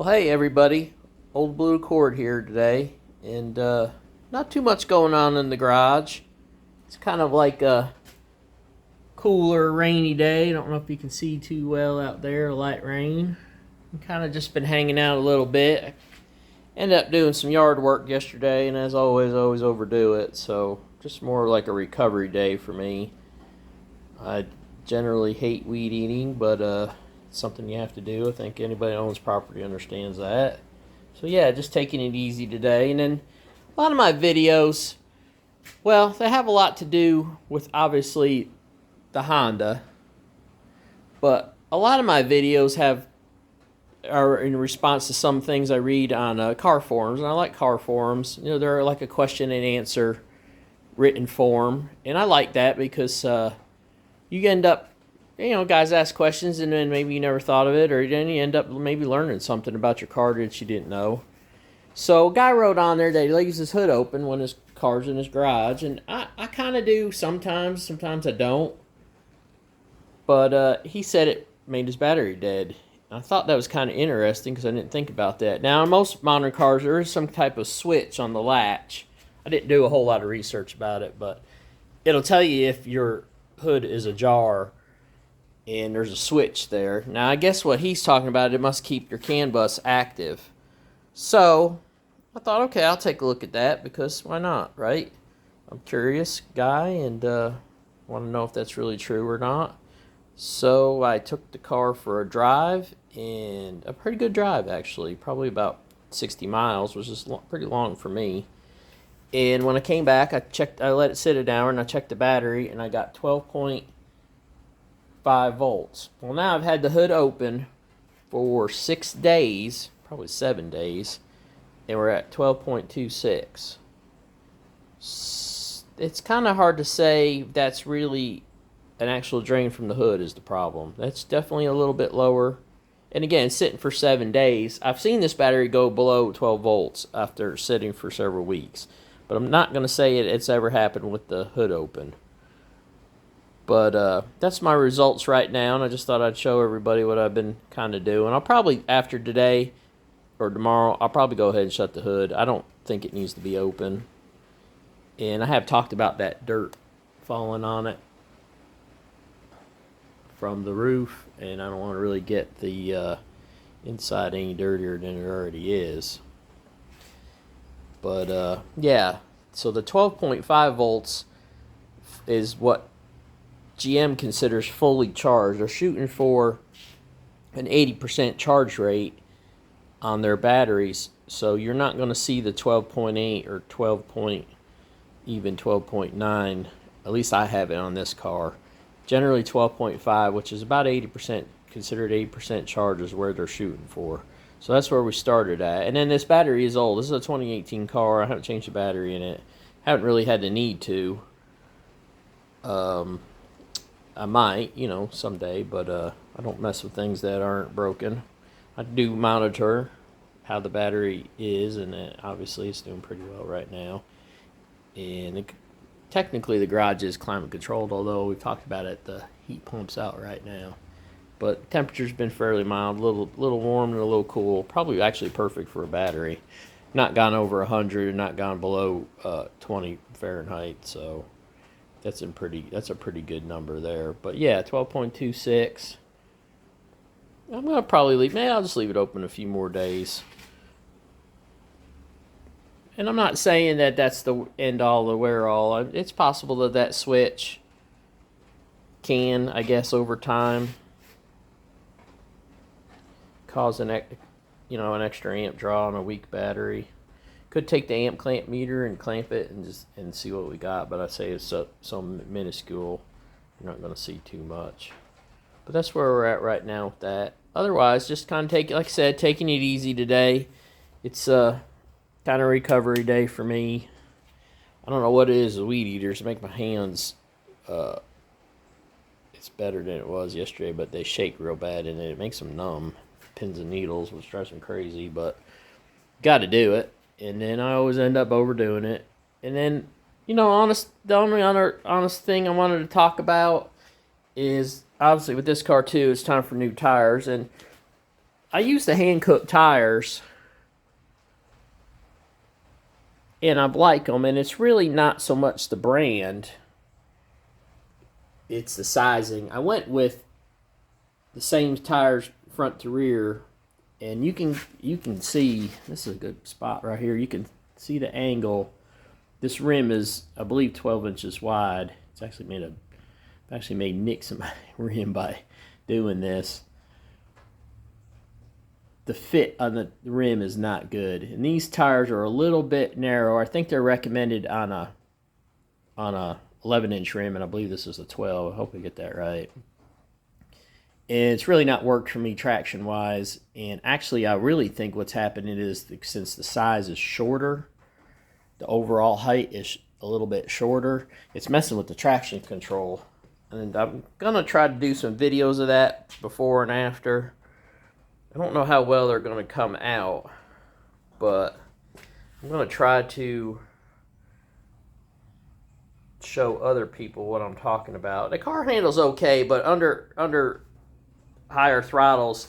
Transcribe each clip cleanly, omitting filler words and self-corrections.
Well, hey everybody, Old Blue Accord here today, and not too much going on in the garage. It's kind of like a cooler, rainy day. I don't know if you can see too well out there, light rain. I've kind of just been hanging out a little bit. I ended up doing some yard work yesterday, and as always, overdo it, so just more like a recovery day for me. I generally hate weed eating, but it's something you have to do. I think anybody that owns property understands that. So yeah, just taking it easy today. And then a lot of my videos, well, they have a lot to do with obviously the Honda, but a lot of my videos are in response to some things I read on car forums, and I like car forums. You know, they're like a question and answer written form, and I like that because you end up, guys ask questions and then maybe you never thought of it, or then you end up maybe learning something about your car that you didn't know. So a guy wrote on there that he leaves his hood open when his car's in his garage, and I kind of do sometimes I don't. But he said it made his battery dead. I thought that was kind of interesting because I didn't think about that. Now, in most modern cars, there is some type of switch on the latch. I didn't do a whole lot of research about it, but it'll tell you if your hood is ajar and there's a switch there. Now, I guess what he's talking about, it must keep your CAN bus active. So, I thought, okay, I'll take a look at that because why not, right? I'm a curious guy and want to know if that's really true or not. So, I took the car for a drive, and a pretty good drive, actually. Probably about 60 miles, which is pretty long for me. And when I came back, I let it sit an hour, and I checked the battery, and I got 12.5 volts. Well, now I've had the hood open for 6 days, probably 7 days, and we're at 12.26. It's kind of hard to say that's really an actual drain from the hood is the problem. That's definitely a little bit lower. And again, sitting for 7 days. I've seen this battery go below 12 volts after sitting for several weeks. But I'm not going to say it's ever happened with the hood open. But that's my results right now, and I just thought I'd show everybody what I've been kind of doing. I'll probably, after today or tomorrow, I'll probably go ahead and shut the hood. I don't think it needs to be open. And I have talked about that dirt falling on it from the roof, and I don't want to really get the inside any dirtier than it already is. But yeah, so the 12.5 volts is what GM considers fully charged. They're shooting for an 80% charge rate on their batteries, so you're not going to see the 12.8 or 12.9. At least I have it on this car. Generally 12.5, which is about 80%, considered 80% charge is where they're shooting for. So that's where we started at. And then this battery is old. This is a 2018 car. I haven't changed the battery in it. Haven't really had the need to. I might, someday, but I don't mess with things that aren't broken. I do monitor how the battery is, and obviously it's doing pretty well right now. And technically the garage is climate controlled, although we've talked about it, the heat pumps out right now. But temperature's been fairly mild, a little warm and a little cool. Probably actually perfect for a battery. Not gone over 100, not gone below 20 Fahrenheit, so that's a pretty good number there. But yeah, 12.26. I'm gonna probably leave. Maybe I'll just leave it open a few more days. And I'm not saying that that's the end all, the wear all. It's possible that switch can, I guess, over time cause an extra amp draw on a weak battery. Could take the amp clamp meter and clamp it and see what we got, but I say it's so minuscule, you're not going to see too much. But that's where we're at right now with that. Otherwise, just kind of like I said, taking it easy today. It's kind of recovery day for me. I don't know what it is with weed eaters. It make my hands, it's better than it was yesterday, but they shake real bad and it makes them numb. Pins and needles, which drives me crazy, but got to do it. And then I always end up overdoing it. And then, the only other honest thing I wanted to talk about is, obviously with this car too, it's time for new tires. And I use the hand-cooked tires, and I like them, and it's really not so much the brand, it's the sizing. I went with the same tires front to rear, and you can see, this is a good spot right here, you can see the angle. This rim is, I believe, 12 inches wide. It's actually made nicks in my rim by doing this. The fit on the rim is not good, and these tires are a little bit narrow. I think they're recommended on a 11-inch rim, and I believe this is a 12. I hope I get that right. And it's really not worked for me traction wise, and actually I really think what's happening is since the size is shorter, the overall height is a little bit shorter, it's messing with the traction control. And I'm gonna try to do some videos of that before and after. I don't know how well they're gonna come out, but I'm gonna try to show other people what I'm talking about. The car handles okay, but under higher throttles,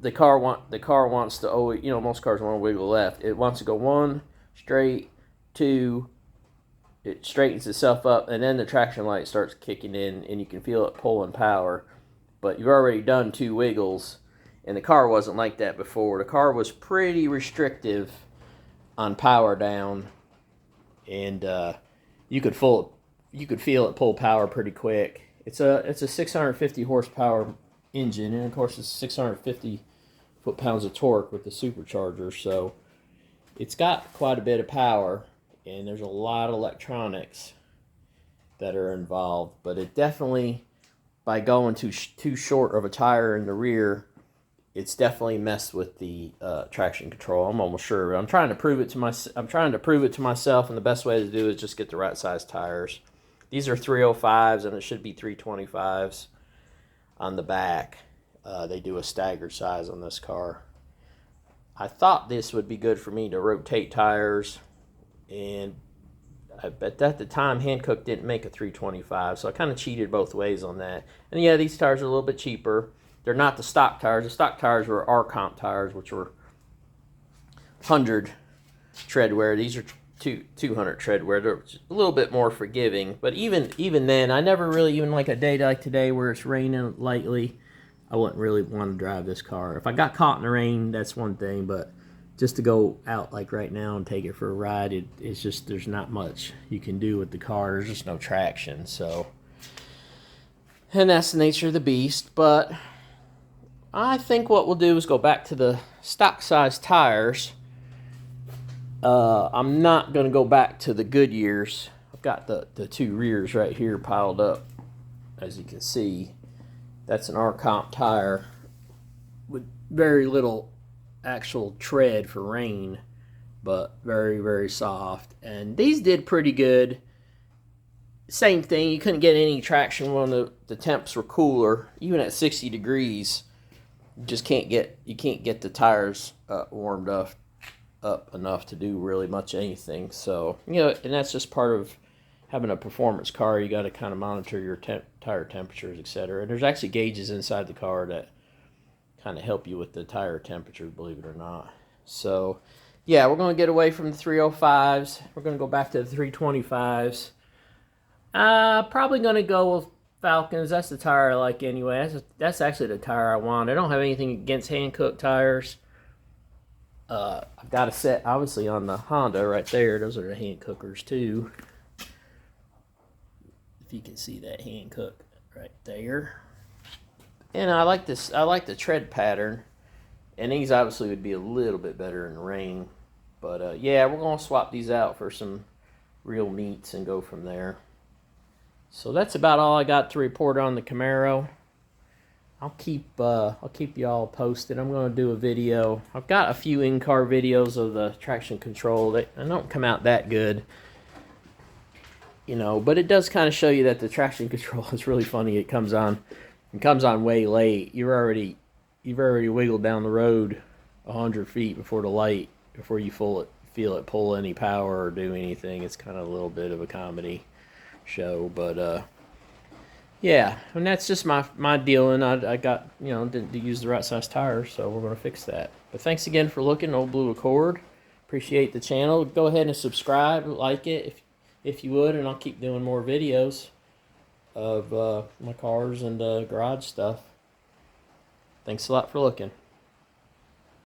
the car wants to always, most cars want to wiggle left. It wants to go 1 straight, 2, it straightens itself up, and then the traction light starts kicking in, and you can feel it pulling power. But you've already done 2 wiggles, and the car wasn't like that before. The car was pretty restrictive on power down, and you could feel it pull power pretty quick. It's a 650 horsepower engine, and of course it's 650 foot-pounds of torque with the supercharger, so it's got quite a bit of power, and there's a lot of electronics that are involved. But it definitely, by going too short of a tire in the rear, it's definitely messed with the traction control. I'm almost sure. I'm trying to prove it to myself, and the best way to do it is just get the right size tires. These are 305s, and it should be 325s on the back. They do a staggered size on this car. I thought this would be good for me to rotate tires, and I bet at the time Hankook didn't make a 325, so I kind of cheated both ways on that. And yeah, these tires are a little bit cheaper. They're not the stock tires. The stock tires were our comp tires, which were 100 tread wear. These are 200 tread wear. They're a little bit more forgiving, but even then, I never really, even like a day like today where it's raining lightly, I wouldn't really want to drive this car. If I got caught in the rain, that's one thing, but just to go out like right now and take it for a ride, it's just, there's not much you can do with the car. There's just no traction, so. And that's the nature of the beast, but I think what we'll do is go back to the stock size tires. I'm not going to go back to the Goodyears. I've got the 2 rears right here piled up, as you can see. That's an R-Comp tire with very little actual tread for rain, but very, very soft. And these did pretty good. Same thing, you couldn't get any traction when the temps were cooler. Even at 60 degrees, you just can't get the tires warmed up enough to do really much anything. So, and that's just part of having a performance car. You got to kind of monitor your tire temperatures, etc. And there's actually gauges inside the car that kind of help you with the tire temperature, believe it or not. So, yeah, we're going to get away from the 305s. We're going to go back to the 325s. Probably going to go with Falcons. That's the tire I like anyway. That's actually the tire I want. I don't have anything against Hankook tires. I've got a set, obviously, on the Honda right there. Those are the Hankookers, too. If you can see that Hankook right there. And I like this. I like the tread pattern. And these obviously would be a little bit better in the rain. But, yeah, we're going to swap these out for some real meats and go from there. So that's about all I got to report on the Camaro. I'll keep y'all posted. I'm going to do a video. I've got a few in-car videos of the traction control. They don't come out that good, but it does kind of show you that the traction control is really funny. It comes on way late. You've already wiggled down the road 100 feet before you feel it pull any power or do anything. It's kind of a little bit of a comedy show, but yeah, and that's just my deal, and I got, you know, didn't use the right size tires, so we're gonna fix that. But thanks again for looking, Old Blue Accord. Appreciate the channel. Go ahead and subscribe, like it if you would, and I'll keep doing more videos of my cars and garage stuff. Thanks a lot for looking.